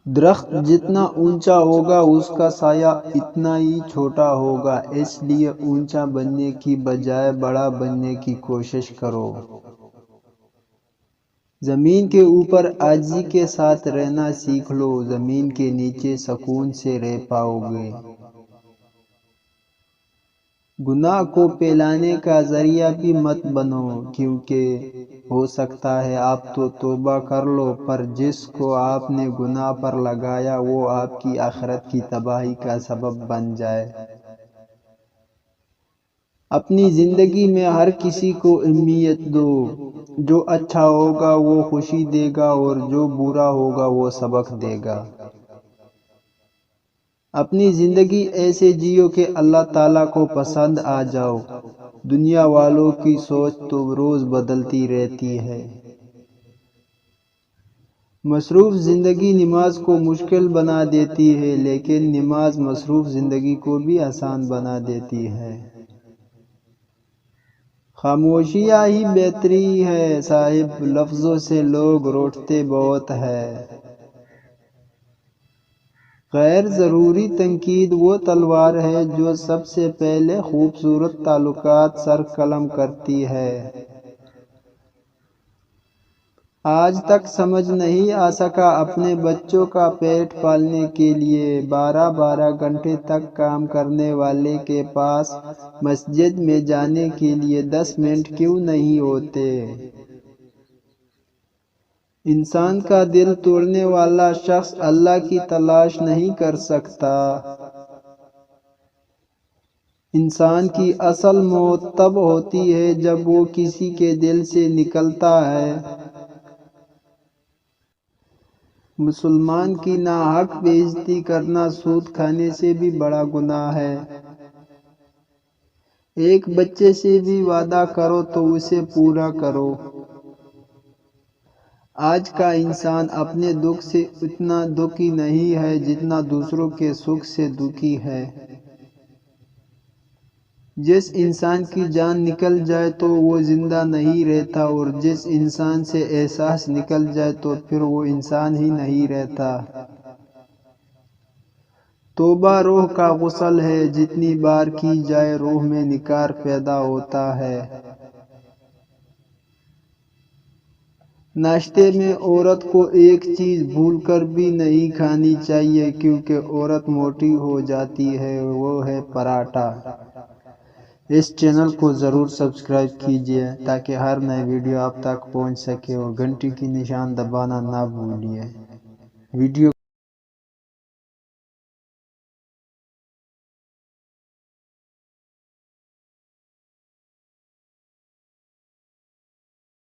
درخت جتنا اونچا ہوگا اس کا سایہ اتنا ہی چھوٹا ہوگا، اس لیے اونچا بننے کی بجائے بڑا بننے کی کوشش کرو۔ زمین کے اوپر عاجزی کے ساتھ رہنا سیکھ لو، زمین کے نیچے سکون سے رہ پاؤ گے۔ گناہ کو پھیلانے کا ذریعہ بھی مت بنو، کیونکہ ہو سکتا ہے آپ تو توبہ کر لو پر جس کو آپ نے گناہ پر لگایا وہ آپ کی آخرت کی تباہی کا سبب بن جائے۔ اپنی زندگی میں ہر کسی کو اہمیت دو، جو اچھا ہوگا وہ خوشی دے گا اور جو برا ہوگا وہ سبق دے گا۔ اپنی زندگی ایسے جیو کہ اللہ تعالیٰ کو پسند آ جاؤ۔ دنیا والوں کی سوچ تو روز بدلتی رہتی ہے۔ مصروف زندگی نماز کو مشکل بنا دیتی ہے، لیکن نماز مصروف زندگی کو بھی آسان بنا دیتی ہے۔ خاموشیاں ہی بہتری ہے صاحب، لفظوں سے لوگ روٹتے بہت ہے۔ غیر ضروری تنقید وہ تلوار ہے جو سب سے پہلے خوبصورت تعلقات سر قلم کرتی ہے۔ آج تک سمجھ نہیں آ سکا اپنے بچوں کا پیٹ پالنے کے لیے 12 گھنٹے تک کام کرنے والے کے پاس مسجد میں جانے کے لیے 10 منٹ کیوں نہیں ہوتے۔ انسان کا دل توڑنے والا شخص اللہ کی تلاش نہیں کر سکتا۔ انسان کی اصل موت تب ہوتی ہے جب وہ کسی کے دل سے نکلتا ہے۔ مسلمان کی ناحق بے عزتی کرنا سود کھانے سے بھی بڑا گناہ ہے۔ ایک بچے سے بھی وعدہ کرو تو اسے پورا کرو۔ آج کا انسان اپنے دکھ سے اتنا دکھی نہیں ہے جتنا دوسروں کے سکھ سے دکھی ہے۔ جس انسان کی جان نکل جائے تو وہ زندہ نہیں رہتا، اور جس انسان سے احساس نکل جائے تو پھر وہ انسان ہی نہیں رہتا۔ توبہ روح کا غسل ہے، جتنی بار کی جائے روح میں نکھار پیدا ہوتا ہے۔ ناشتے میں عورت کو ایک چیز بھول کر بھی نہیں کھانی چاہیے کیونکہ عورت موٹی ہو جاتی ہے، وہ ہے پراٹھا۔ اس چینل کو ضرور سبسکرائب کیجیے تاکہ ہر نئی ویڈیو آپ تک پہنچ سکے، اور گھنٹی کی نشان دبانا نہ بھولیے۔ ویڈیو